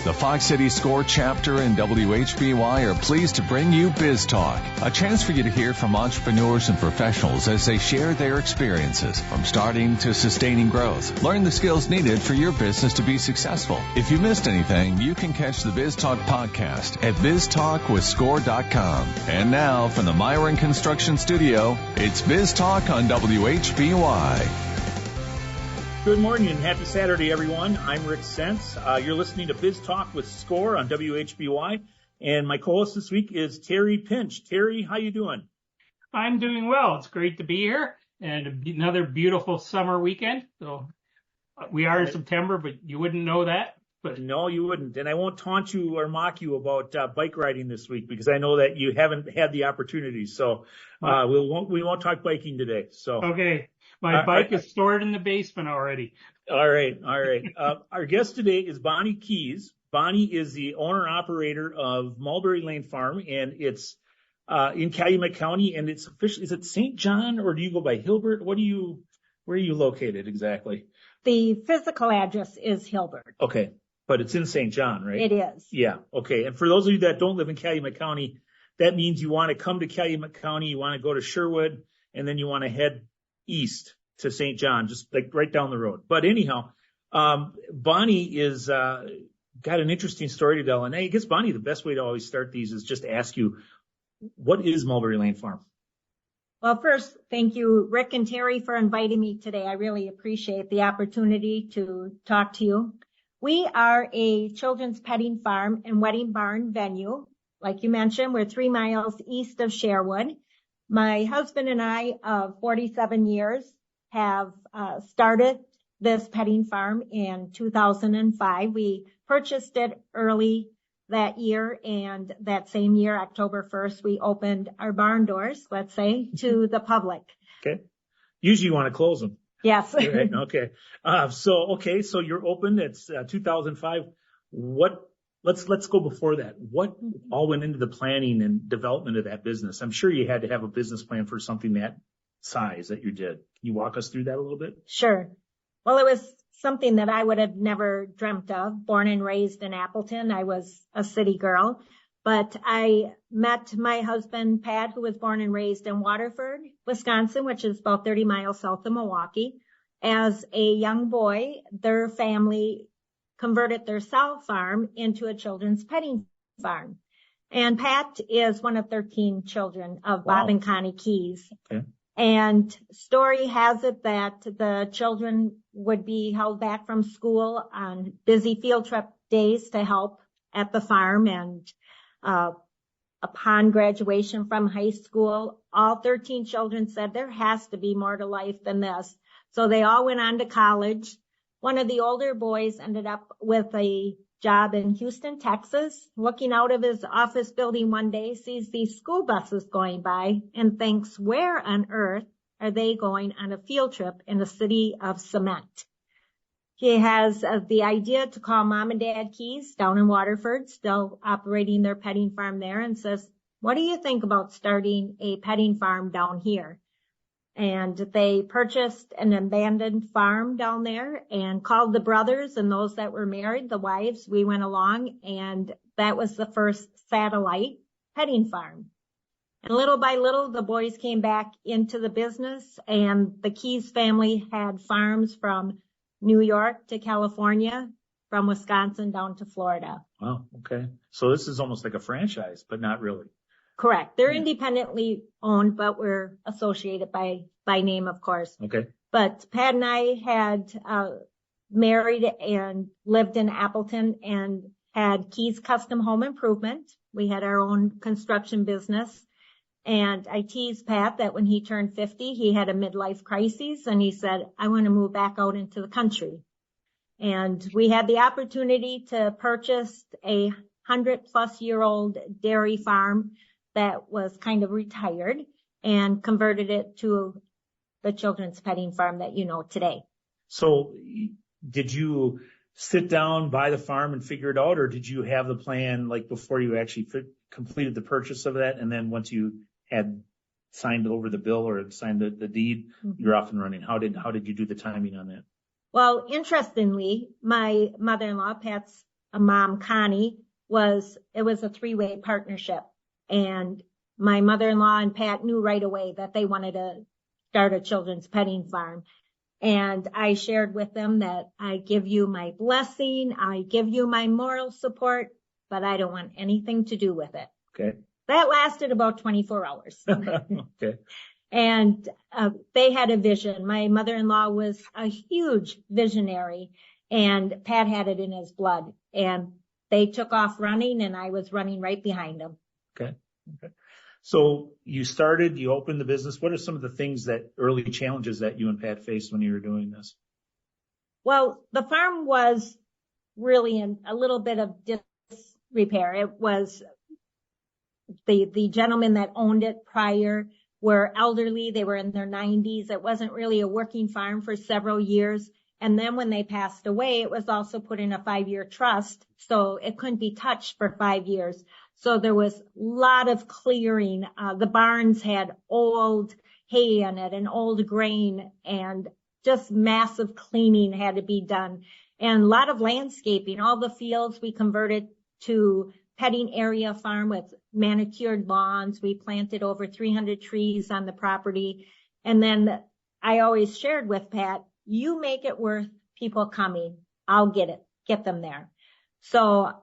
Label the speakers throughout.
Speaker 1: The Fox City Score chapter and WHBY are pleased to bring you Biz Talk, a chance for you to hear from entrepreneurs and professionals as they share their experiences from starting to sustaining growth. Learn the skills needed for your business to be successful. If you missed anything, you can catch the Biz Talk podcast at biztalkwithscore.com. And now from the Myron Construction Studio, it's Biz Talk on WHBY.
Speaker 2: Good morning and happy Saturday, everyone. I'm Rick Sense. You're listening to Biz Talk with Score on WHBY, and my co-host this week is Terry Pinch. Terry, how you doing?
Speaker 3: I'm doing well. It's great to be here, and another beautiful summer weekend. So we are in September, but you wouldn't know that. But
Speaker 2: no, you wouldn't. And I won't taunt you or mock you about bike riding this week because I know that you haven't had the opportunity. So we won't talk biking today. So
Speaker 3: okay. My bike is stored in the basement already.
Speaker 2: All right. Our guest today is Bonnie Keys. Bonnie is the owner-operator of Mulberry Lane Farm, and it's in Calumet County, and it's officially, is it St. John, or do you go by Hilbert? Where are you located exactly?
Speaker 4: The physical address is Hilbert.
Speaker 2: Okay, but it's in St. John, right?
Speaker 4: It is.
Speaker 2: Yeah, okay. And for those of you that don't live in Calumet County, that means you want to come to Calumet County, you want to go to Sherwood, and then you want to head east to St. John, just like right down the road. But anyhow, Bonnie is got an interesting story to tell. And I guess, Bonnie, the best way to always start these is just to ask you, what is Mulberry Lane Farm?
Speaker 4: Well, first, thank you, Rick and Terry, for inviting me today. I really appreciate the opportunity to talk to you. We are a children's petting farm and wedding barn venue. Like you mentioned, we're 3 miles east of Sherwood. My husband and I, of 47 years, have started this petting farm in 2005. We purchased it early that year, and that same year, October 1st, we opened our barn doors, let's say, to the public.
Speaker 2: Okay. Usually you want to close them.
Speaker 4: Yes.
Speaker 2: Right. Okay. So you're open. It's 2005. Let's go before that. What all went into the planning and development of that business? I'm sure you had to have a business plan for something that size that you did. Can you walk us through that a little bit?
Speaker 4: Sure. Well, it was something that I would have never dreamt of. Born and raised in Appleton, I was a city girl. But I met my husband, Pat, who was born and raised in Waterford, Wisconsin, which is about 30 miles south of Milwaukee. As a young boy, their family converted their sow farm into a children's petting farm. And Pat is one of 13 children of Bob and Connie Keys.
Speaker 2: Okay.
Speaker 4: And story has it that the children would be held back from school on busy field trip days to help at the farm. And upon graduation from high school, all 13 children said there has to be more to life than this. So they all went on to college. One of the older boys ended up with a job in Houston, Texas. Looking out of his office building one day, sees these school buses going by and thinks, where on earth are they going on a field trip in a city of cement? He has the idea to call Mom and Dad Keys down in Waterford, still operating their petting farm there, and says, what do you think about starting a petting farm down here? And they purchased an abandoned farm down there and called the brothers and those that were married, the wives. We went along, and that was the first satellite petting farm. And little by little, the boys came back into the business, and the Keys family had farms from New York to California, from Wisconsin down to Florida.
Speaker 2: Wow. Okay. So this is almost like a franchise, but not really.
Speaker 4: Correct. They're independently owned, but we're associated by name, of course.
Speaker 2: Okay.
Speaker 4: But Pat and I had married and lived in Appleton and had Keys Custom Home Improvement. We had our own construction business. And I teased Pat that when he turned 50, he had a midlife crisis, and he said, I want to move back out into the country. And we had the opportunity to purchase a 100-plus-year-old dairy farm that was kind of retired and converted it to the children's petting farm that you know today.
Speaker 2: So did you sit down, buy the farm and figure it out, or did you have the plan like before you actually completed the purchase of that, and then once you had signed over the bill or signed the deed, you're off and running? How did you do the timing on that?
Speaker 4: Well, interestingly, my mother-in-law, Pat's mom, Connie, it was a three-way partnership. And my mother-in-law and Pat knew right away that they wanted to start a children's petting farm. And I shared with them that I give you my blessing, I give you my moral support, but I don't want anything to do with it.
Speaker 2: Okay.
Speaker 4: That lasted about 24 hours.
Speaker 2: Okay.
Speaker 4: And they had a vision. My mother-in-law was a huge visionary, and Pat had it in his blood. And they took off running, and I was running right behind them.
Speaker 2: Okay. So you opened the business. What are some of the early challenges that you and Pat faced when you were doing this?
Speaker 4: Well, the farm was really in a little bit of disrepair. It was the gentlemen that owned it prior were elderly. They were in their 90s. It wasn't really a working farm for several years. And then when they passed away, it was also put in a 5-year trust, so it couldn't be touched for 5 years. So there was a lot of clearing. The barns had old hay in it and old grain, and just massive cleaning had to be done. And a lot of landscaping. All the fields we converted to petting area farm with manicured lawns. We planted over 300 trees on the property. And then I always shared with Pat, you make it worth people coming. I'll get them there. So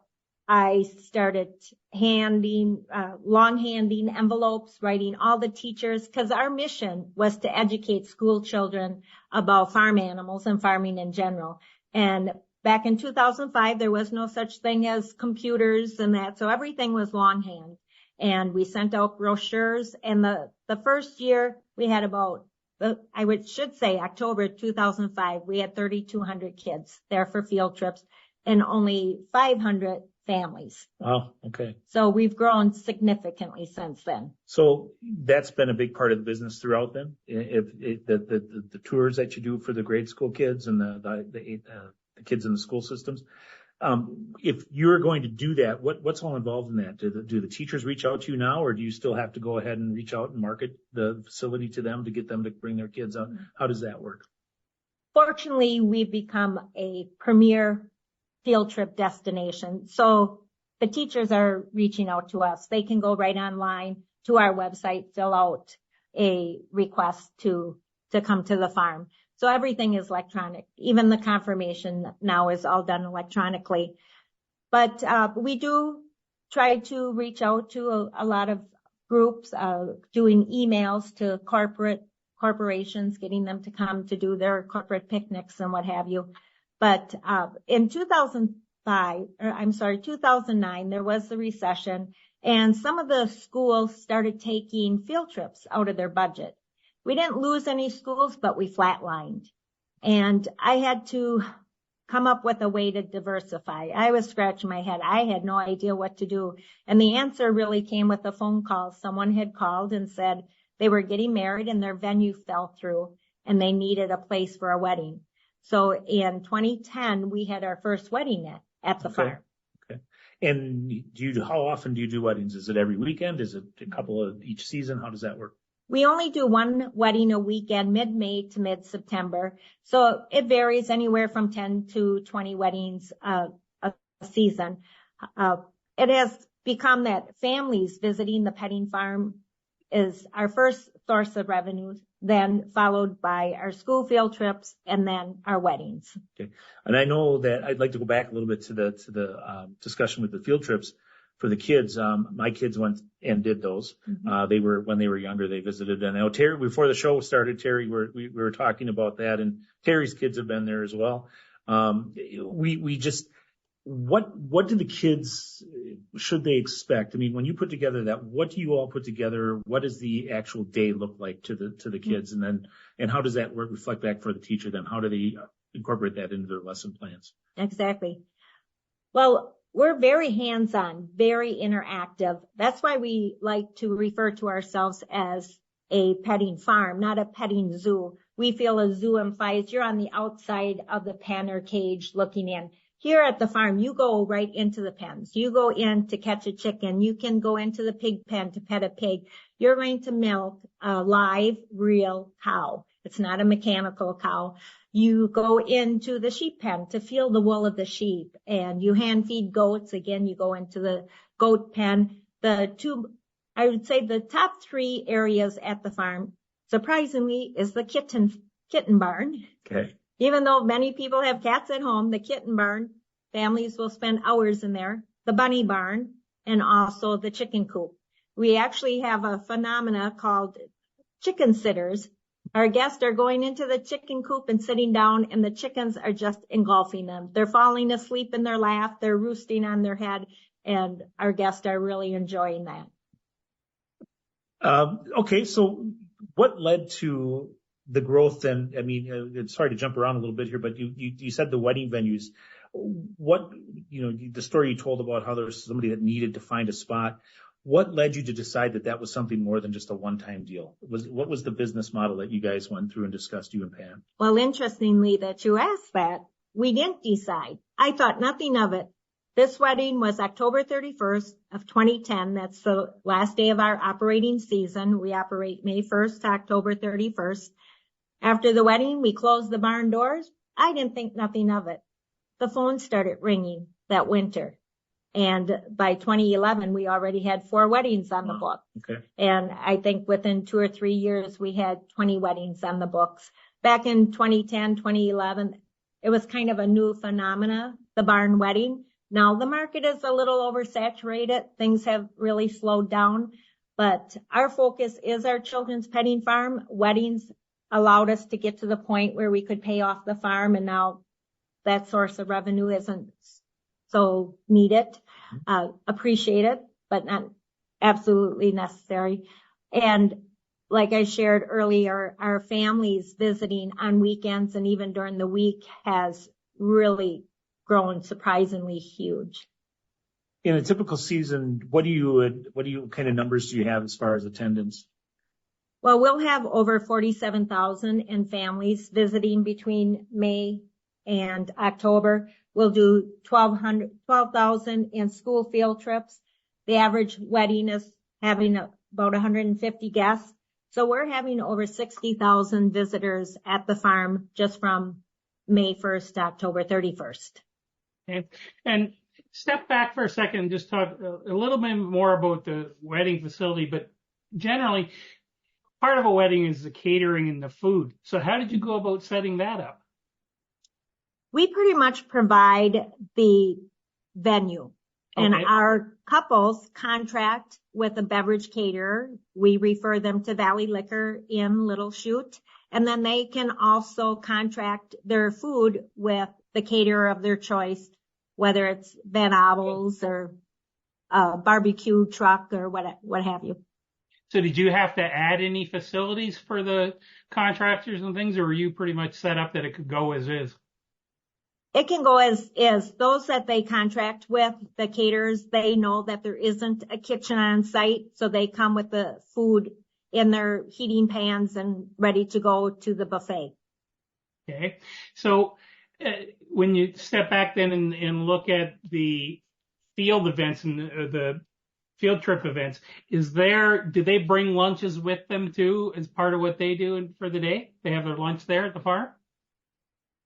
Speaker 4: I started long-handing envelopes, writing all the teachers, because our mission was to educate school children about farm animals and farming in general. And back in 2005, there was no such thing as computers and that, so everything was longhand. And we sent out brochures, and the first year we had should say October 2005, we had 3,200 kids there for field trips and only 500 families.
Speaker 2: Wow. Okay.
Speaker 4: So we've grown significantly since then.
Speaker 2: So that's been a big part of the business throughout then? The tours that you do for the grade school kids and the kids in the school systems. If you're going to do that, what's all involved in that? Do the teachers reach out to you now, or do you still have to go ahead and reach out and market the facility to them to get them to bring their kids out? How does that work?
Speaker 4: Fortunately, we've become a premier field trip destination. So the teachers are reaching out to us. They can go right online to our website, fill out a request to come to the farm. So everything is electronic. Even the confirmation now is all done electronically. But we do try to reach out to a lot of groups, doing emails to corporations, getting them to come to do their corporate picnics and what have you. But in 2009, there was the recession, and some of the schools started taking field trips out of their budget. We didn't lose any schools, but we flatlined. And I had to come up with a way to diversify. I was scratching my head. I had no idea what to do. And the answer really came with a phone call. Someone had called and said they were getting married and their venue fell through and they needed a place for a wedding. So in 2010, we had our first wedding at the farm.
Speaker 2: Okay. And how often do you do weddings? Is it every weekend? Is it a couple of each season? How does that work?
Speaker 4: We only do one wedding a weekend, mid-May to mid-September. So it varies anywhere from 10 to 20 weddings a season. It has become that families visiting the petting farm is our first source of revenue, then followed by our school field trips and then our weddings.
Speaker 2: Okay. And I know that I'd like to go back a little bit to the discussion with the field trips for the kids. My kids went and did those.
Speaker 4: Mm-hmm.
Speaker 2: When they were younger, they visited. And I know Terry, before the show started, Terry, we were talking about that, and Terry's kids have been there as well. What do the kids, should they expect? I mean, when you put together that, what do you all put together? What does the actual day look like to the kids? And how does that reflect back for the teacher then? How do they incorporate that into their lesson plans?
Speaker 4: Exactly. Well, we're very hands-on, very interactive. That's why we like to refer to ourselves as a petting farm, not a petting zoo. We feel a zoo implies you're on the outside of the pen or cage looking in. Here at the farm, you go right into the pens. You go in to catch a chicken. You can go into the pig pen to pet a pig. You're going to milk a live, real cow. It's not a mechanical cow. You go into the sheep pen to feel the wool of the sheep, and you hand feed goats. Again, you go into the goat pen. I would say the top 3 areas at the farm, surprisingly, is the kitten barn.
Speaker 2: Okay.
Speaker 4: Even though many people have cats at home, the kitten barn, families will spend hours in there. The bunny barn, and also the chicken coop. We actually have a phenomena called chicken sitters. Our guests are going into the chicken coop and sitting down, and the chickens are just engulfing them. They're falling asleep in their lap. They're roosting on their head, and our guests are really enjoying that.
Speaker 2: Okay, so what led to the growth then? I mean, sorry to jump around a little bit here, but you said the wedding venues. What, the story you told about how there was somebody that needed to find a spot. What led you to decide that was something more than just a one-time deal? What was the business model that you guys went through and discussed, you and Pam?
Speaker 4: Well, interestingly that you asked that, we didn't decide. I thought nothing of it. This wedding was October 31st of 2010. That's the last day of our operating season. We operate May 1st to October 31st. After the wedding, we closed the barn doors. I didn't think nothing of it. The phone started ringing that winter. And by 2011, we already had 4 weddings on the book.
Speaker 2: Okay.
Speaker 4: And I think within 2 or 3 years, we had 20 weddings on the books. Back in 2010, 2011, it was kind of a new phenomena, the barn wedding. Now the market is a little oversaturated. Things have really slowed down, but our focus is our children's petting farm. Weddings allowed us to get to the point where we could pay off the farm, and now that source of revenue isn't so needed, appreciated, but not absolutely necessary. And like I shared earlier, our families visiting on weekends and even during the week has really grown surprisingly huge.
Speaker 2: In a typical season, what kind of numbers do you have as far as attendance?
Speaker 4: Well, we'll have over 47,000 in families visiting between May and October. We'll do 12,000 in school field trips. The average wedding is having about 150 guests. So we're having over 60,000 visitors at the farm just from May 1st to October 31st.
Speaker 3: Okay. And step back for a second and just talk a little bit more about the wedding facility, but generally part of a wedding is the catering and the food. So how did you go about setting that up?
Speaker 4: We pretty much provide the venue. Okay. And our couples contract with a beverage caterer. We refer them to Valley Liquor in Little Chute. And then they can also contract their food with the caterer of their choice, whether it's Van Abel's or a barbecue truck or what have you.
Speaker 3: So did you have to add any facilities for the contractors and things, or were you pretty much set up that it could go as is?
Speaker 4: It can go as is. Those that they contract with, the caterers, they know that there isn't a kitchen on site, so they come with the food in their heating pans and ready to go to the buffet.
Speaker 3: Okay. So when you step back then and look at the field events and the field trip events, do they bring lunches with them too as part of what they do for the day? They have their lunch there at the farm?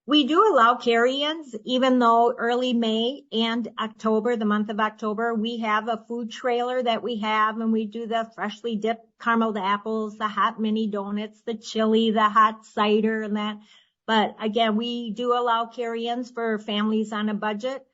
Speaker 4: We do allow carry-ins, even though early May and October, the month of October, we have a food trailer that we have, and we do the freshly dipped carameled apples, the hot mini donuts, the chili, the hot cider, and that. But again, we do allow carry-ins for families on a budget.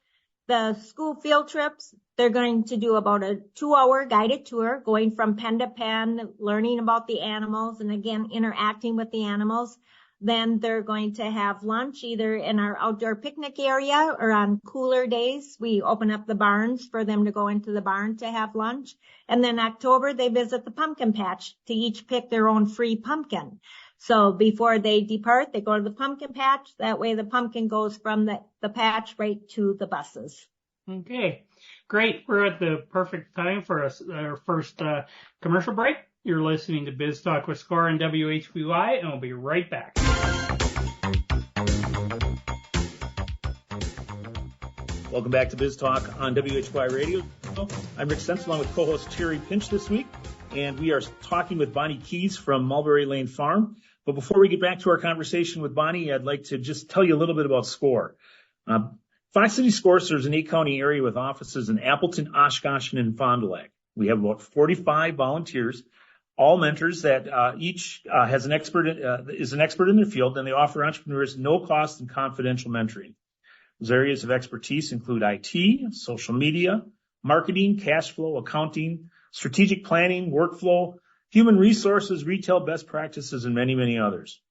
Speaker 4: The school field trips, they're going to do about a 2-hour guided tour, going from pen to pen, learning about the animals, and again, interacting with the animals. Then they're going to have lunch either in our outdoor picnic area or on cooler days. We open up the barns for them to go into the barn to have lunch. And then October, they visit the pumpkin patch to each pick their own free pumpkin. So before they depart, they go to the pumpkin patch. That way the pumpkin goes from the patch right to the buses.
Speaker 3: Okay, great. We're at the perfect time for our first commercial break. You're listening to Biz Talk with Score and WHBY, and we'll be right back.
Speaker 2: Welcome back to Biz Talk on WHY Radio. I'm Rick Sense along with co-host Terry Pinch this week, and we are talking with Bonnie Keys from Mulberry Lane Farm. But before we get back to our conversation with Bonnie, I'd like to just tell you a little bit about SCORE. Fox City SCORE serves an 8-county area with offices in Appleton, Oshkosh, and Fond du Lac. We have about 45 volunteers, all mentors that each is an expert in their field, and they offer entrepreneurs no-cost and confidential mentoring. Those areas of expertise include IT, social media, marketing, cash flow, accounting, strategic planning, workflow, human resources, retail best practices, and many, many others.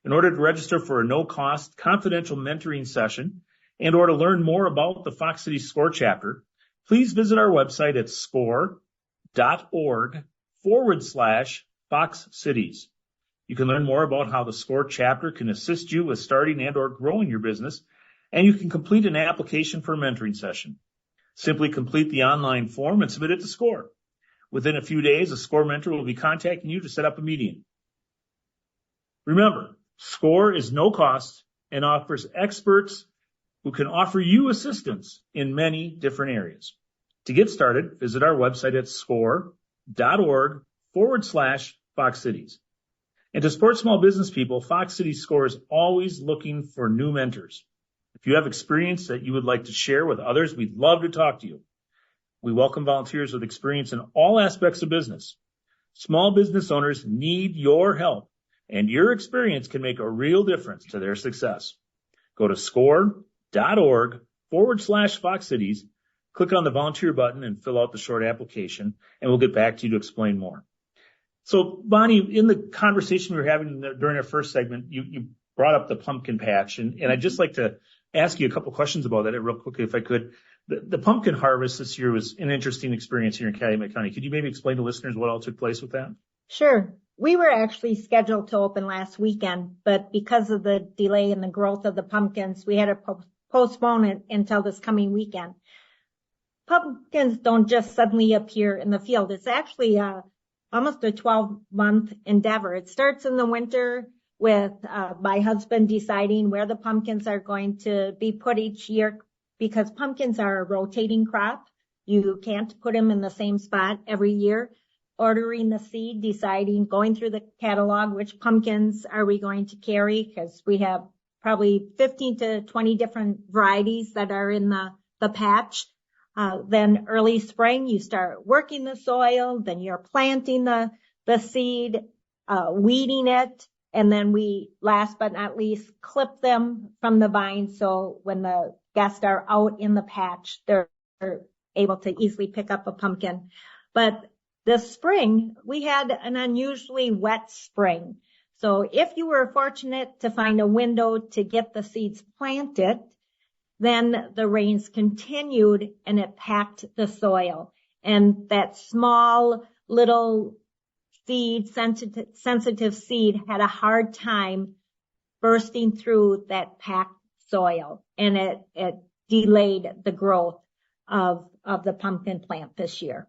Speaker 2: In order to register for a no-cost, confidential mentoring session or to learn more about the Fox City SCORE chapter, please visit our website at score.org/Fox Cities. You can learn more about how the SCORE chapter can assist you with starting or growing your business, and you can complete an application for a mentoring session. Simply complete the online form and submit it to SCORE. Within a few days, a SCORE mentor will be contacting you to set up a meeting. Remember, SCORE is no cost and offers experts who can offer you assistance in many different areas. To get started, visit our website at score.org/Fox Cities. And to support small business people, Fox City SCORE is always looking for new mentors. If you have experience that you would like to share with others, we'd love to talk to you. We welcome volunteers with experience in all aspects of business. Small business owners need your help, and your experience can make a real difference to their success. Go to score.org/Fox Cities, click on the volunteer button, and fill out the short application, and we'll get back to you to explain more. So, Bonnie, in the conversation we were having during our first segment, you brought up the pumpkin patch, and I'd just like to ask you a couple questions about that real quickly, if I could. The pumpkin harvest this year was an interesting experience here in Calumet County. Could you maybe explain to listeners what all took place with that?
Speaker 4: Sure. We were actually scheduled to open last weekend, but because of the delay in the growth of the pumpkins, we had to postpone it until this coming weekend. Pumpkins don't just suddenly appear in the field. It's actually almost a 12-month endeavor. It starts in the winter with my husband deciding where the pumpkins are going to be put each year, because pumpkins are a rotating crop. You can't put them in the same spot every year. Ordering the seed, deciding, going through the catalog, which pumpkins are we going to carry, because we have probably 15 to 20 different varieties that are in the patch. Then early spring, you start working the soil, then you're planting the seed, weeding it, and then we, last but not least, clip them from the vine, so when the guests are out in the patch, they're able to easily pick up a pumpkin. But this spring, we had an unusually wet spring. So if you were fortunate to find a window to get the seeds planted, then the rains continued and it packed the soil. And that small little seed, sensitive seed, had a hard time bursting through that packed soil. And it delayed the growth of the pumpkin plant this year.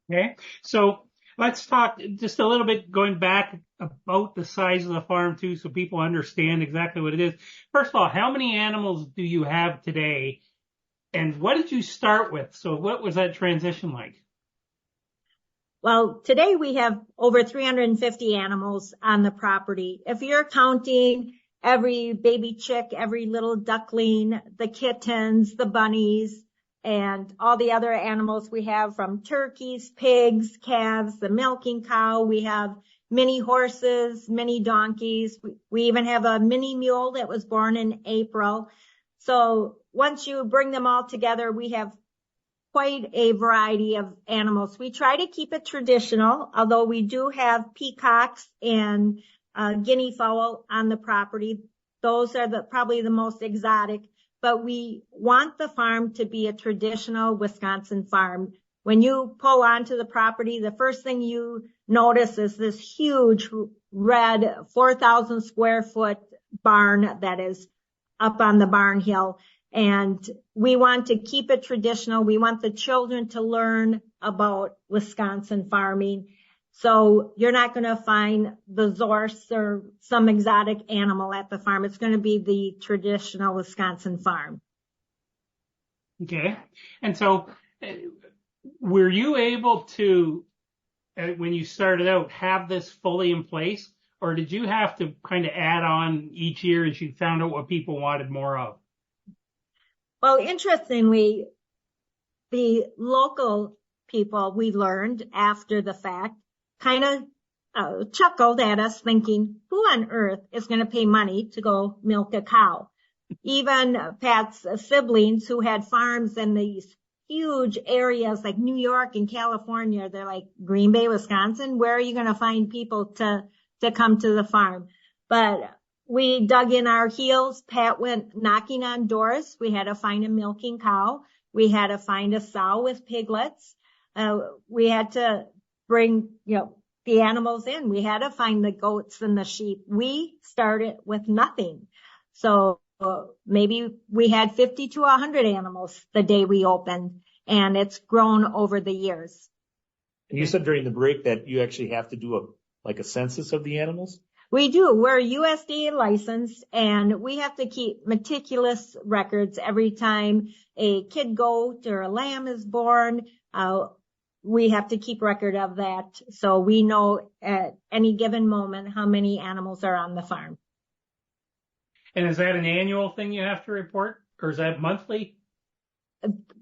Speaker 3: Okay, so let's talk just a little bit going back about the size of the farm too, so people understand exactly what it is. First of all, how many animals do you have today, and what did you start with? So what was that transition like?
Speaker 4: Well, today we have over 350 animals on the property. If you're counting every baby chick, every little duckling, the kittens, the bunnies, and all the other animals we have, from turkeys, pigs, calves, the milking cow. We have mini horses, mini donkeys. We even have a mini mule that was born in April. So once you bring them all together, we have quite a variety of animals. We try to keep it traditional, although we do have peacocks and guinea fowl on the property. Those are probably the most exotic. But we want the farm to be a traditional Wisconsin farm. When you pull onto the property, the first thing you notice is this huge red 4,000 square foot barn that is up on the barn hill. And we want to keep it traditional. We want the children to learn about Wisconsin farming. So you're not going to find the Zorse or some exotic animal at the farm. It's going to be the traditional Wisconsin farm.
Speaker 3: Okay. And so were you able to when you started out, have this fully in place? Or did you have to kind of add on each year as you found out what people wanted more of?
Speaker 4: Well, interestingly, the local people, we learned after the fact, kind of chuckled at us thinking, who on earth is going to pay money to go milk a cow? Even Pat's siblings who had farms in these huge areas like New York and California, they're like Green Bay, Wisconsin. Where are you going to find people to come to the farm? But we dug in our heels. Pat went knocking on doors. We had to find a milking cow. We had to find a sow with piglets. We had to bring, the animals in. We had to find the goats and the sheep. We started with nothing. So maybe we had 50 to 100 animals the day we opened, and it's grown over the years.
Speaker 2: And you said during the break that you actually have to do a census of the animals?
Speaker 4: We do. We're USDA licensed, and we have to keep meticulous records every time a kid goat or a lamb is born. We have to keep record of that, so we know at any given moment how many animals are on the farm.
Speaker 3: And is that an annual thing you have to report, or is that monthly?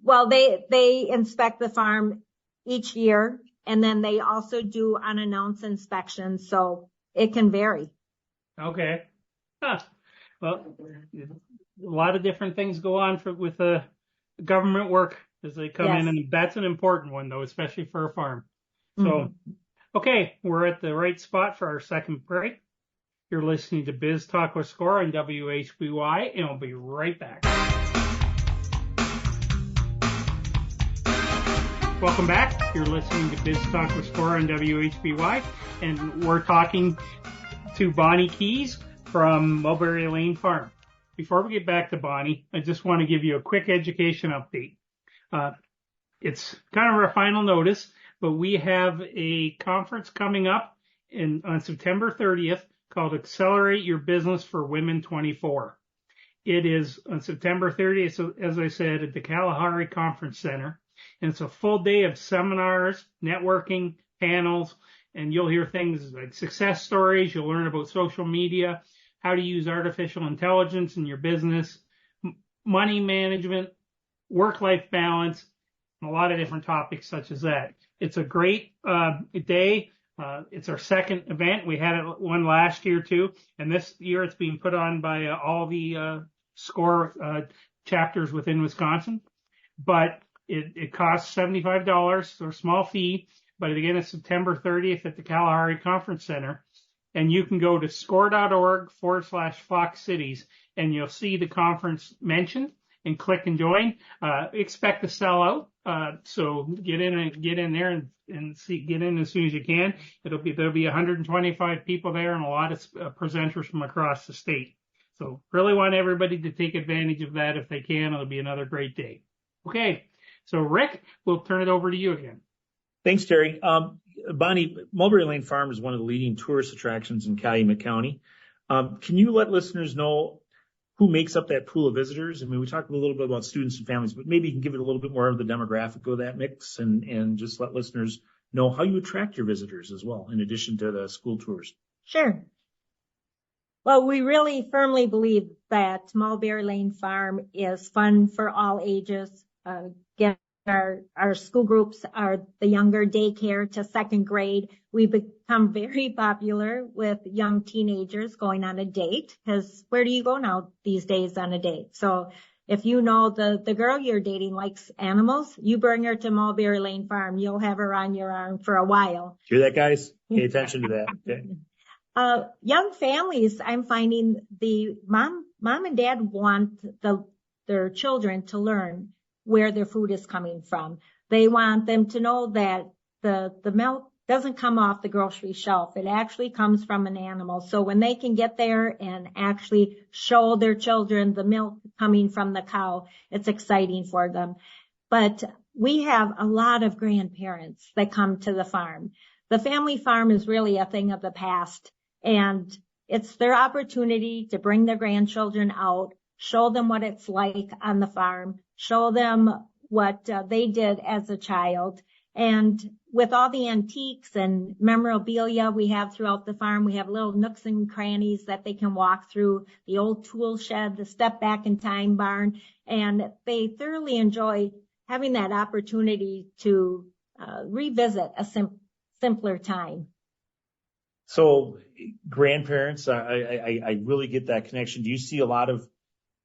Speaker 4: Well, they inspect the farm each year, and then they also do unannounced inspections, so it can vary.
Speaker 3: Okay. Huh. Well, a lot of different things go on with the government work as they come in, and that's an important one, though, especially for a farm. So, okay, we're at the right spot for our second break. You're listening to Biz Talk with Score on WHBY, and we'll be right back. Welcome back. You're listening to Biz Talk with Score on WHBY, and we're talking to Bonnie Keys from Mulberry Lane Farm. Before we get back to Bonnie, I just want to give you a quick education update. It's kind of our final notice, but we have a conference coming up on September 30th called Accelerate Your Business for Women 24. It is on September 30th, so as I said, at the Kalahari Conference Center. And it's a full day of seminars, networking, panels, and you'll hear things like success stories. You'll learn about social media, how to use artificial intelligence in your business, money management, work-life balance, and a lot of different topics such as that. It's a great day. It's our second event. We had one last year too, and this year it's being put on by all the SCORE chapters within Wisconsin. But it costs $75, so a small fee. But again, it's September 30th at the Kalahari Conference Center. And you can go to score.org/Fox Cities, and you'll see the conference mentioned and click and join. Expect to sell out. So get in there and get in as soon as you can. There'll be 125 people there and a lot of presenters from across the state. So really want everybody to take advantage of that if they can. It'll be another great day. Okay. So Rick, we'll turn it over to you again.
Speaker 2: Thanks, Terry. Bonnie, Mulberry Lane Farm is one of the leading tourist attractions in Calumet County. Can you let listeners know who makes up that pool of visitors? I mean, we talked a little bit about students and families, but maybe you can give it a little bit more of the demographic of that mix and just let listeners know how you attract your visitors as well, in addition to the school tours.
Speaker 4: Sure. Well, we really firmly believe that Mulberry Lane Farm is fun for all ages. Again, our school groups are the younger daycare to second grade. We've become very popular with young teenagers going on a date, because where do you go now these days on a date? So if you know the girl you're dating likes animals, you bring her to Mulberry Lane Farm. You'll have her on your arm for a while.
Speaker 2: Hear that, guys? Pay attention to that. Okay.
Speaker 4: Young families, I'm finding the mom and dad want their children to learn where their food is coming from. They want them to know that the milk doesn't come off the grocery shelf. It actually comes from an animal. So when they can get there and actually show their children the milk coming from the cow, it's exciting for them. But we have a lot of grandparents that come to the farm. The family farm is really a thing of the past, and it's their opportunity to bring their grandchildren out, show them what it's like on the farm, show them what they did as a child, And with all the antiques and memorabilia we have throughout the farm, we have little nooks and crannies that they can walk through, the old tool shed, the step back in time barn, and they thoroughly enjoy having that opportunity to revisit a simpler time.
Speaker 2: So grandparents, I really get that connection. Do you see a lot of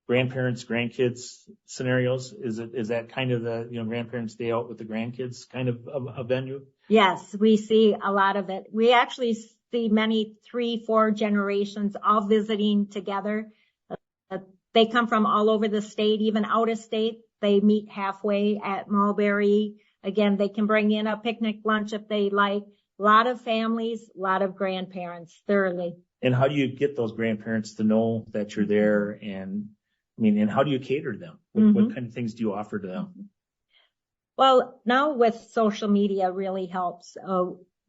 Speaker 2: grandparents, grandkids scenarios? Is that kind of the, grandparents stay out with the grandkids kind of a venue?
Speaker 4: Yes, we see a lot of it. We actually see many 3-4 generations all visiting together. They come from all over the state, even out of state. They meet halfway at Mulberry. Again, they can bring in a picnic lunch if they like. A lot of families, a lot of grandparents, thoroughly.
Speaker 2: And how do you get those grandparents to know that you're there? And how do you cater to them? What kind of things do you offer to them?
Speaker 4: Well, now with social media really helps.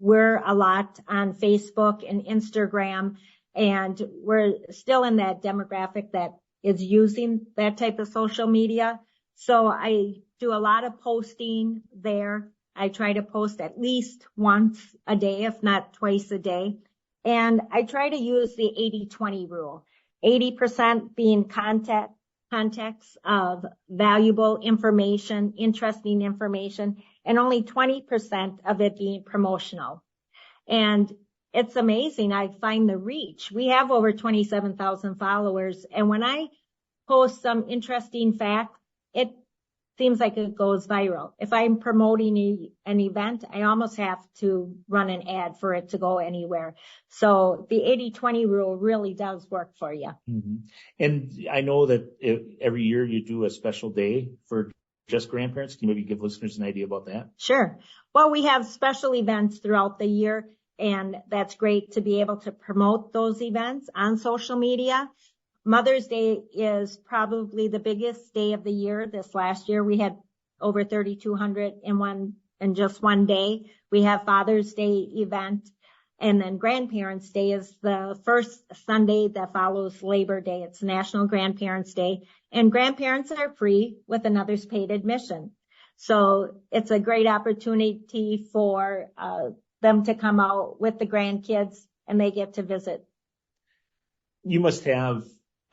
Speaker 4: We're a lot on Facebook and Instagram, and we're still in that demographic that is using that type of social media. So I do a lot of posting there. I try to post at least once a day, if not twice a day. And I try to use the 80-20 rule. 80% being context of valuable information, interesting information, and only 20% of it being promotional. And it's amazing. I find the reach. We have over 27,000 followers. And when I post some interesting fact, it seems like it goes viral. If I'm promoting an event, I almost have to run an ad for it to go anywhere. So the 80-20 rule really does work for you.
Speaker 2: Mm-hmm. And I know that every year you do a special day for just grandparents. Can you maybe give listeners an idea about that?
Speaker 4: Sure. Well, we have special events throughout the year, and that's great to be able to promote those events on social media. Mother's Day is probably the biggest day of the year. This last year, we had over 3,200 in just one day. We have Father's Day event. And then Grandparents' Day is the first Sunday that follows Labor Day. It's National Grandparents' Day. And grandparents are free with another's paid admission. So it's a great opportunity for them to come out with the grandkids, and they get to visit.
Speaker 2: You must have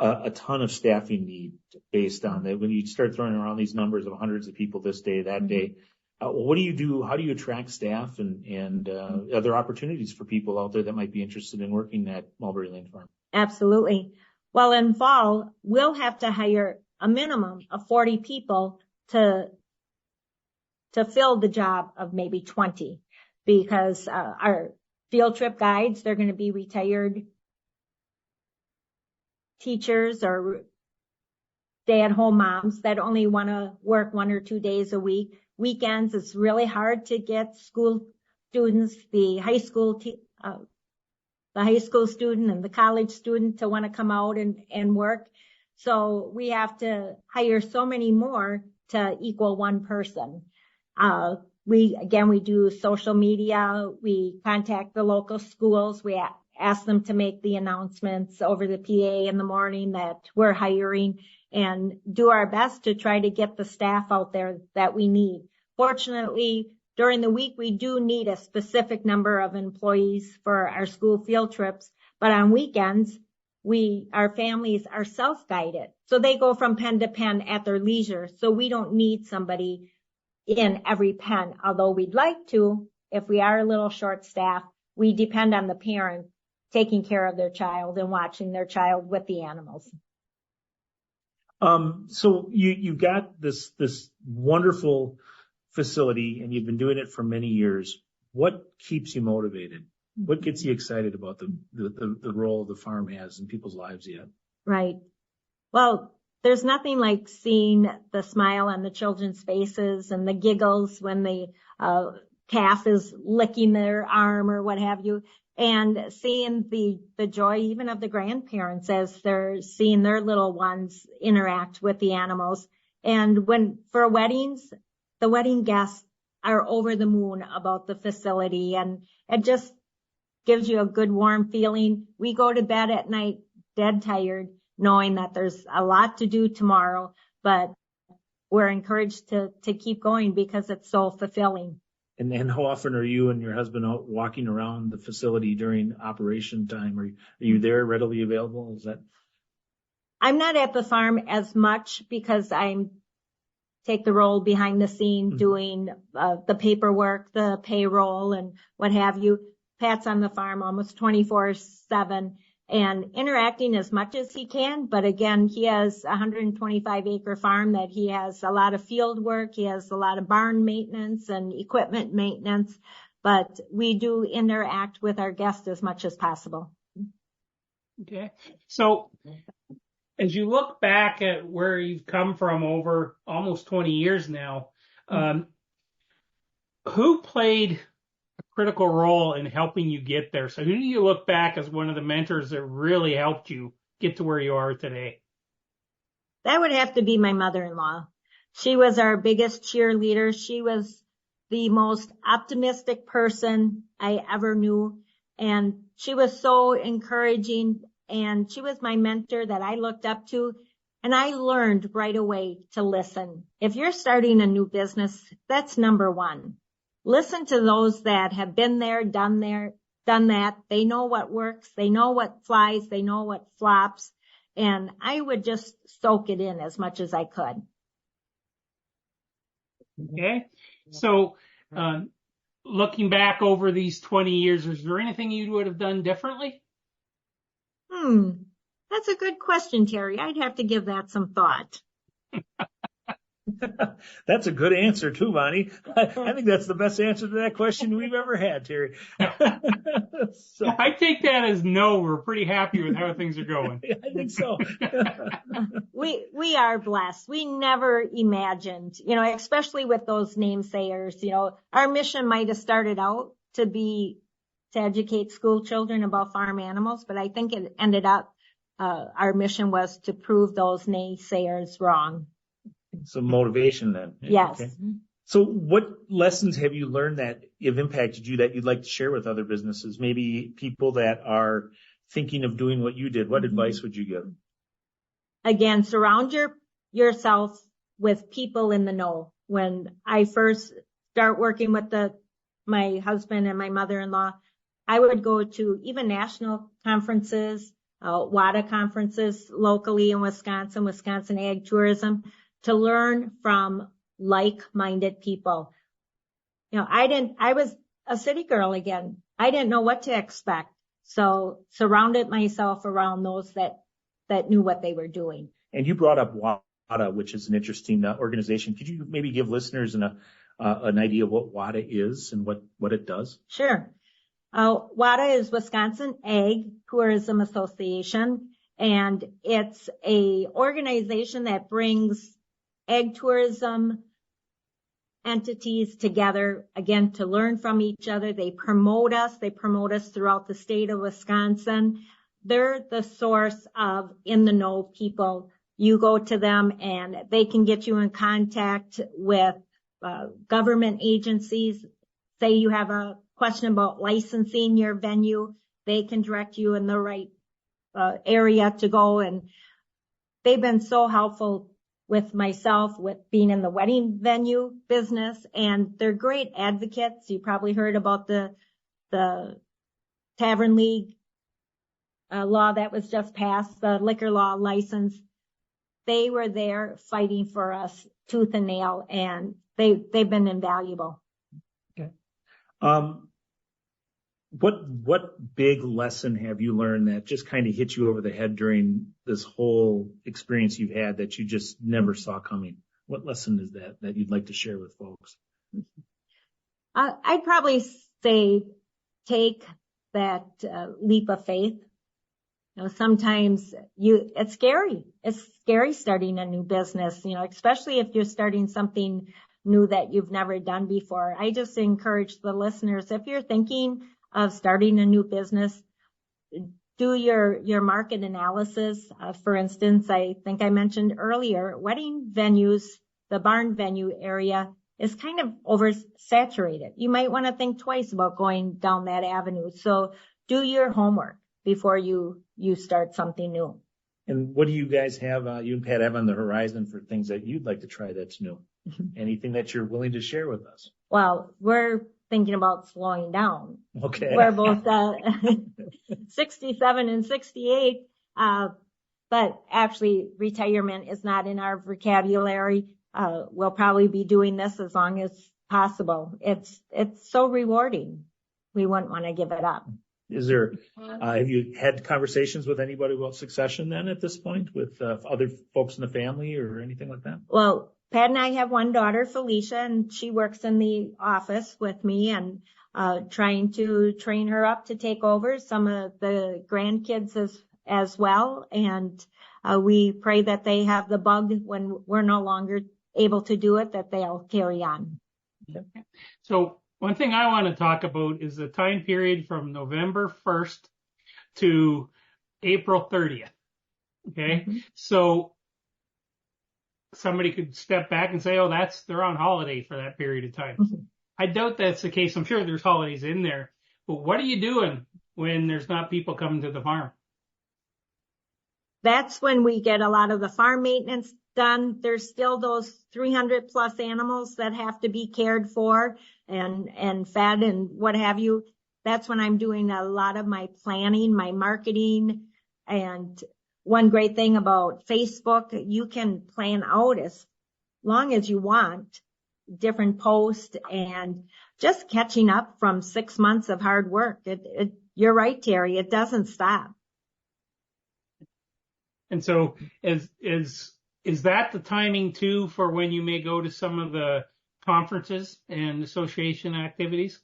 Speaker 2: a ton of staffing need based on that. When you start throwing around these numbers of hundreds of people this day, that day, what do you do? How do you attract staff and other opportunities for people out there that might be interested in working at Mulberry Lane Farm?
Speaker 4: Absolutely. Well, in fall, we'll have to hire a minimum of 40 people to fill the job of maybe 20, because our field trip guides, they're going to be retired teachers or stay-at-home moms that only want to work 1 or 2 days a week. Weekends, it's really hard to get school students, the high school student and the college student to want to come out and work. So we have to hire so many more to equal one person. We do social media. We contact the local schools. We ask them to make the announcements over the PA in the morning that we're hiring, and do our best to try to get the staff out there that we need. Fortunately, during the week, we do need a specific number of employees for our school field trips, but on weekends, our families are self-guided. So they go from pen to pen at their leisure. So we don't need somebody in every pen, although we'd like to. If we are a little short-staffed, we depend on the parent taking care of their child and watching their child with the animals.
Speaker 2: So you've got this wonderful facility, and you've been doing it for many years. What keeps you motivated? What gets you excited about the role the farm has in people's lives yet?
Speaker 4: Right. Well, there's nothing like seeing the smile on the children's faces and the giggles when the calf is licking their arm or what have you, and seeing the joy even of the grandparents as they're seeing their little ones interact with the animals. And for weddings, the wedding guests are over the moon about the facility, and it just gives you a good warm feeling. We go to bed at night dead tired, knowing that there's a lot to do tomorrow, but we're encouraged to keep going because it's so fulfilling.
Speaker 2: And how often are you and your husband out walking around the facility during operation time? Are you there readily available?
Speaker 4: I'm not at the farm as much because take the role behind the scene doing the paperwork, the payroll, and what have you. Pat's on the farm almost 24/7 and interacting as much as he can. But again, he has a 125-acre farm that he has a lot of field work. He has a lot of barn maintenance and equipment maintenance. But we do interact with our guests as much as possible.
Speaker 3: Okay. So as you look back at where you've come from over almost 20 years now, who played a critical role in helping you get there? So who do you look back as one of the mentors that really helped you get to where you are today?
Speaker 4: That would have to be my mother-in-law. She was our biggest cheerleader. She was the most optimistic person I ever knew. And she was so encouraging. And she was my mentor that I looked up to. And I learned right away to listen. If you're starting a new business, that's number one. Listen to those that have been there, done that. They know what works. They know what flies. They know what flops. And I would just soak it in as much as I could.
Speaker 3: Okay. So, looking back over these 20 years, is there anything you would have done differently?
Speaker 4: That's a good question, Terry. I'd have to give that some thought.
Speaker 2: That's a good answer too, Bonnie. I think that's the best answer to that question we've ever had, Terry.
Speaker 3: So, I take that as no. We're pretty happy with how things are going.
Speaker 2: Yeah, I think so.
Speaker 4: We are blessed. We never imagined, especially with those namesayers, our mission might have started out to educate school children about farm animals, but I think it ended up, our mission was to prove those naysayers wrong.
Speaker 2: Some motivation then.
Speaker 4: Yes.
Speaker 2: Okay. So what lessons have you learned that have impacted you that you'd like to share with other businesses? Maybe people that are thinking of doing what you did. What advice would you give?
Speaker 4: Again, surround yourself with people in the know. When I first start working with my husband and my mother-in-law, I would go to even national conferences, WADA conferences locally in Wisconsin Ag Tourism, to learn from like-minded people. I was a city girl again. I didn't know what to expect. So surrounded myself around those that knew what they were doing. And
Speaker 2: you brought up WADA, which is an interesting organization. Could you maybe give listeners an idea of what WADA is and what it does?
Speaker 4: Sure. WADA is Wisconsin Ag Tourism Association, and it's a organization that brings ag tourism entities together, again, to learn from each other. They promote us throughout the state of Wisconsin. They're the source of in the know people. You go to them and they can get you in contact with government agencies. Say you have a question about licensing your venue, they can direct you in the right area to go. And they've been so helpful with myself, with being in the wedding venue business, and they're great advocates. You probably heard about the Tavern League law that was just passed, the liquor law license. They were there fighting for us tooth and nail, and they've been invaluable.
Speaker 2: Okay. What big lesson have you learned that just kind of hit you over the head during this whole experience you've had that you just never saw coming? What lesson is that you'd like to share with folks?
Speaker 4: I'd probably say take that leap of faith. Sometimes it's scary. It's scary starting a new business, especially if you're starting something new that you've never done before. I just encourage the listeners, if you're thinking of starting a new business, do your market analysis. For instance, I think I mentioned earlier, wedding venues, the barn venue area is kind of oversaturated. You might want to think twice about going down that avenue. So do your homework before you start something new.
Speaker 2: And what do you guys have, you and Pat have on the horizon for things that you'd like to try that's new? Anything that you're willing to share with us?
Speaker 4: Well, we're thinking about slowing down.
Speaker 2: Okay.
Speaker 4: We're both 67 and 68, but actually retirement is not in our vocabulary. We'll probably be doing this as long as possible. It's so rewarding. We wouldn't want to give it up.
Speaker 2: Is there, have you had conversations with anybody about succession then at this point with other folks in the family or anything like that?
Speaker 4: Well, Pat and I have one daughter, Felicia, and she works in the office with me and trying to train her up to take over some of the grandkids as well. And we pray that they have the bug when we're no longer able to do it, that they'll carry on.
Speaker 3: Okay. So one thing I want to talk about is the time period from November 1st to April 30th. Okay.
Speaker 4: Mm-hmm.
Speaker 3: So somebody could step back and say, oh, they're on holiday for that period of time.
Speaker 4: Mm-hmm.
Speaker 3: I doubt that's the case. I'm sure there's holidays in there, but what are you doing when there's not people coming to the farm?
Speaker 4: That's when we get a lot of the farm maintenance done. There's still those 300 plus animals that have to be cared for and fed and what have you. That's when I'm doing a lot of my planning, my marketing. And one great thing about Facebook, you can plan out as long as you want different posts and just catching up from 6 months of hard work. You're right, Terry. It doesn't stop.
Speaker 3: And so is that the timing too for when you may go to some of the conferences and association activities?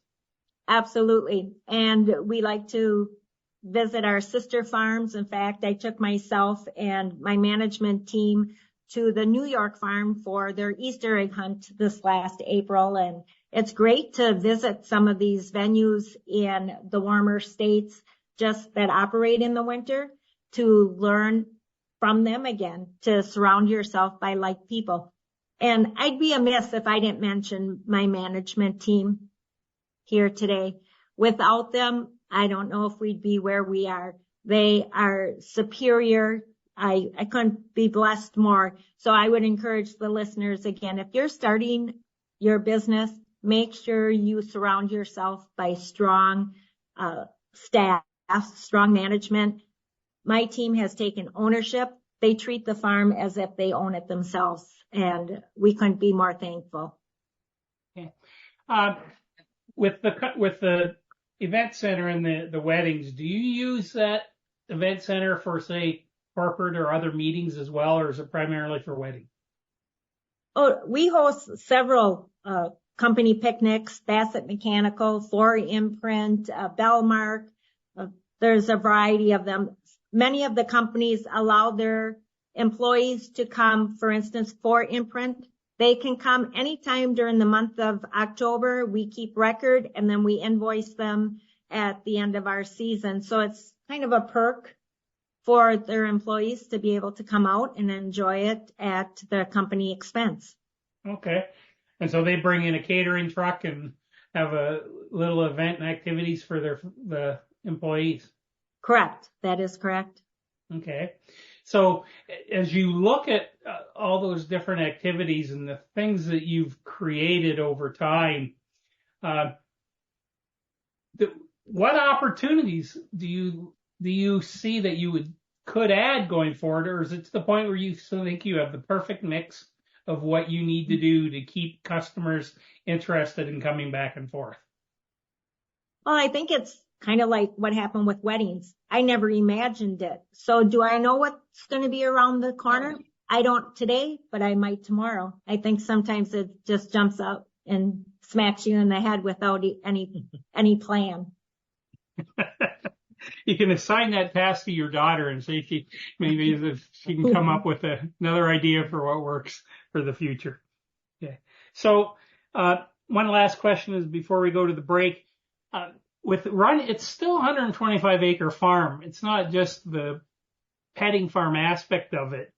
Speaker 4: Absolutely. And we like to visit our sister farms. In fact, I took myself and my management team to the New York farm for their Easter egg hunt this last April. And it's great to visit some of these venues in the warmer states just that operate in the winter to learn from them again, to surround yourself by like people. And I'd be amiss if I didn't mention my management team here today. Without them, I don't know if we'd be where we are. They are superior. I couldn't be blessed more. So I would encourage the listeners again, if you're starting your business, make sure you surround yourself by strong staff, strong management. My team has taken ownership. They treat the farm as if they own it themselves, and we couldn't be more thankful.
Speaker 3: Okay. With the event center and the weddings, do you use that event center for, say, corporate or other meetings as well, or is it primarily for wedding?
Speaker 4: Oh, we host several company picnics, Bassett Mechanical, Flora Imprint, Bellmark. There's a variety of them. Many of the companies allow their employees to come, for instance, for Imprint. They can come anytime during the month of October. We keep record and then we invoice them at the end of our season. So it's kind of a perk for their employees to be able to come out and enjoy it at the company expense.
Speaker 3: Okay. And so they bring in a catering truck and have a little event and activities for the employees.
Speaker 4: Correct. That is correct.
Speaker 3: Okay. So as you look at all those different activities and the things that you've created over time, what opportunities do you see that you could add going forward, or is it to the point where you think you have the perfect mix of what you need to do to keep customers interested in coming back and forth?
Speaker 4: Well, I think it's kind of like what happened with weddings. I never imagined it. So do I know what's going to be around the corner? I don't today, but I might tomorrow. I think sometimes it just jumps out and smacks you in the head without any plan.
Speaker 3: You can assign that task to your daughter and see if she can come up with another idea for what works for the future. Okay. So, one last question is before we go to the break. It's still a 125 acre farm. It's not just the petting farm aspect of it.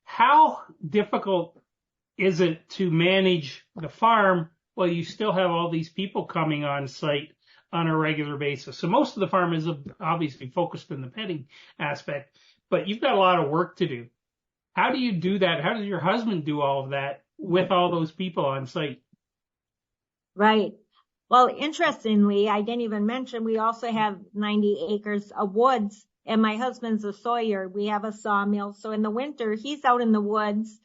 Speaker 3: How difficult is it to manage the farm while you still have all these people coming on site on a regular basis? So most of the farm is obviously focused in the petting aspect, but you've got a lot of work to do. How do you do that? How does your husband do all of that with all those people on site?
Speaker 4: Right. Well, interestingly, I didn't even mention we also have 90 acres of woods, and my husband's a sawyer. We have a sawmill. So in the winter, he's out in the woods,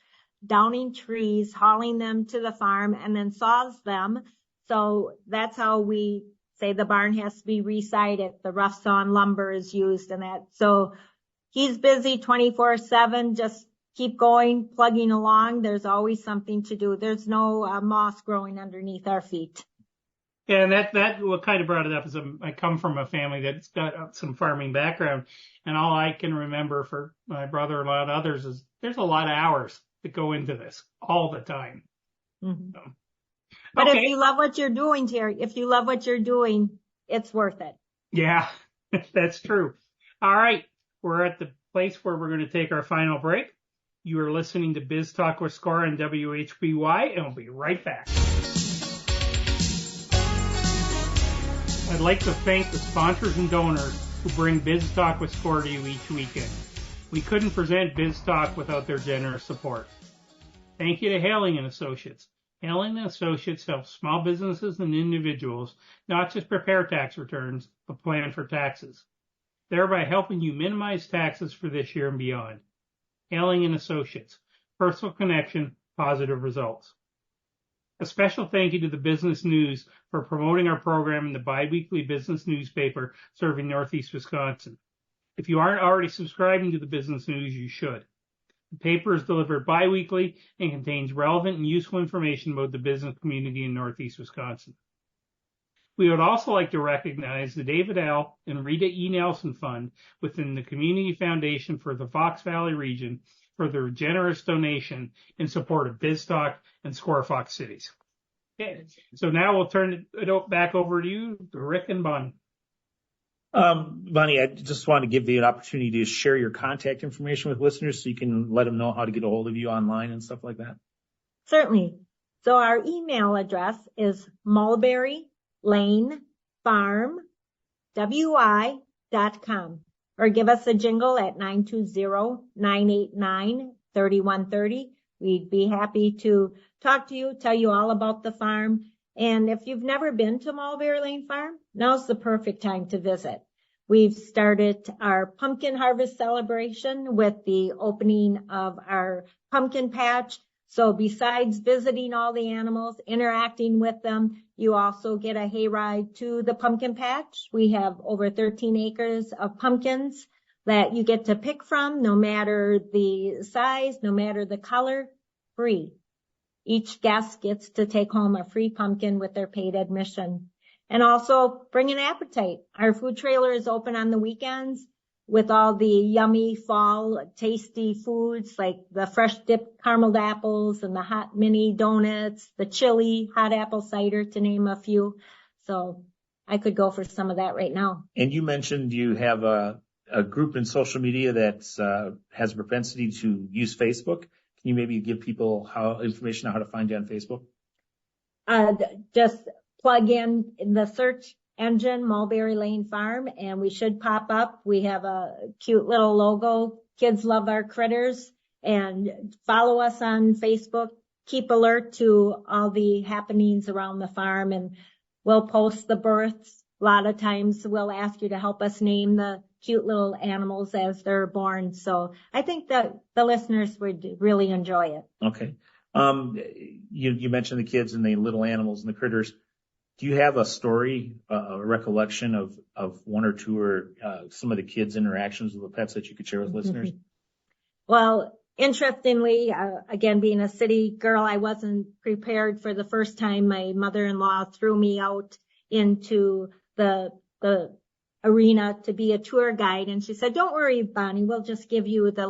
Speaker 4: downing trees, hauling them to the farm, and then saws them. So that's how we say the barn has to be resided. The rough sawn lumber is used in that. So he's busy 24/7, just keep going, plugging along. There's always something to do. There's no moss growing underneath our feet.
Speaker 3: Yeah, and that what kind of brought it up is I come from a family that's got some farming background, and all I can remember for my brother-in-law and others is there's a lot of hours that go into this all the time.
Speaker 4: Mm-hmm.
Speaker 3: So,
Speaker 4: but
Speaker 3: okay.
Speaker 4: If you love what you're doing, Terry, if you love what you're doing, it's worth it.
Speaker 3: Yeah, that's true. All right, we're at the place where we're going to take our final break. You are listening to Biz Talk with Score on WHBY, and we'll be right back. I'd like to thank the sponsors and donors who bring Biz Talk with Score to you each weekend. We couldn't present Biz Talk without their generous support. Thank you to Hailing & Associates. Hailing & Associates helps small businesses and individuals not just prepare tax returns, but plan for taxes, thereby helping you minimize taxes for this year and beyond. Hailing & Associates, personal connection, positive results. A special thank you to the Business News for promoting our program in the biweekly business newspaper serving Northeast Wisconsin. If you aren't already subscribing to the Business News, you should. The paper is delivered biweekly and contains relevant and useful information about the business community in Northeast Wisconsin. We would also like to recognize the David L. and Rita E. Nelson Fund within the Community Foundation for the Fox Valley region for their generous donation in support of BizTalk and Score Fox Cities. Okay, so now we'll turn it back over to you, Rick and Bonnie.
Speaker 2: Bonnie, I just want to give you an opportunity to share your contact information with listeners so you can let them know how to get a hold of you online and stuff like that.
Speaker 4: Certainly. So our email address is Mulberry Lane Farm, WI.com, or give us a jingle at 920-989-3130. We'd be happy to talk to you, tell you all about the farm. And if you've never been to Mulberry Lane Farm, now's the perfect time to visit. We've started our pumpkin harvest celebration with the opening of our pumpkin patch. So besides visiting all the animals, interacting with them, you also get a hayride to the pumpkin patch. We have over 13 acres of pumpkins that you get to pick from, no matter the size, no matter the color, free. Each guest gets to take home a free pumpkin with their paid admission. And also bring an appetite. Our food trailer is open on the weekends with all the yummy fall tasty foods like the fresh dipped carameled apples and the hot mini donuts, the chili hot apple cider, to name a few. So I could go for some of that right now.
Speaker 2: And you mentioned you have a group in social media that has a propensity to use Facebook. Can you maybe give people information on how to find you on Facebook?
Speaker 4: Just plug in the search engine, Mulberry Lane Farm, and we should pop up. We have a cute little logo. Kids love our critters. And follow us on Facebook. Keep alert to all the happenings around the farm, and we'll post the births. A lot of times we'll ask you to help us name the cute little animals as they're born. So I think that the listeners would really enjoy it.
Speaker 2: Okay. You mentioned the kids and the little animals and the critters. Do you have a story, a recollection of one or two or some of the kids' interactions with the pets that you could share with listeners?
Speaker 4: Well, interestingly, again, being a city girl, I wasn't prepared for the first time. My mother-in-law threw me out into the arena to be a tour guide. And she said, "Don't worry, Bonnie, we'll just give you the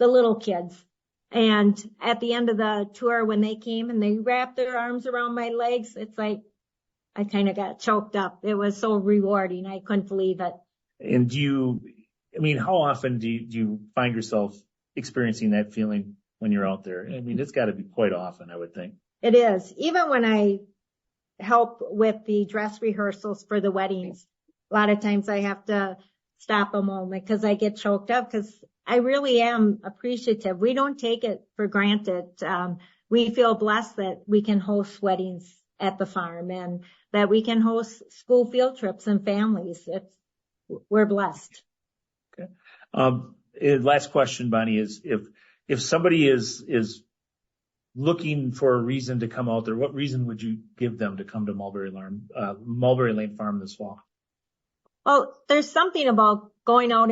Speaker 4: little kids." And at the end of the tour, when they came and they wrapped their arms around my legs, it's like I kind of got choked up. It was so rewarding. I couldn't believe it.
Speaker 2: And how often do you find yourself experiencing that feeling when you're out there? I mean, it's got to be quite often, I would think.
Speaker 4: It is. Even when I help with the dress rehearsals for the weddings, a lot of times I have to stop a moment because I get choked up because I really am appreciative. We don't take it for granted. We feel blessed that we can host weddings at the farm and that we can host school field trips and families. We're blessed.
Speaker 2: Okay. Last question, Bonnie, is if somebody is looking for a reason to come out there, what reason would you give them to come to Mulberry Lane Farm this fall?
Speaker 4: Well, there's something about going out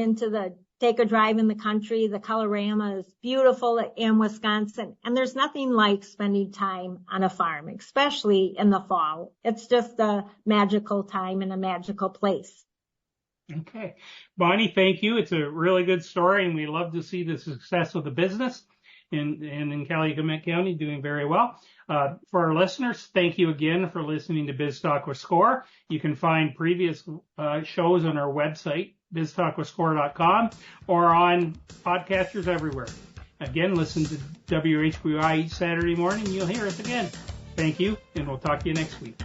Speaker 4: take a drive in the country. The colorama is beautiful in Wisconsin, and there's nothing like spending time on a farm, especially in the fall. It's just a magical time and a magical place.
Speaker 3: Okay. Bonnie, thank you. It's a really good story, and we love to see the success of the business in Calumet County doing very well. For our listeners, thank you again for listening to Biz Talk with Score. You can find previous shows on our website, biztalkwithscore.com, or on podcasters everywhere. Again, listen to WHBY each Saturday morning. You'll hear us again. Thank you, and we'll talk to you next week.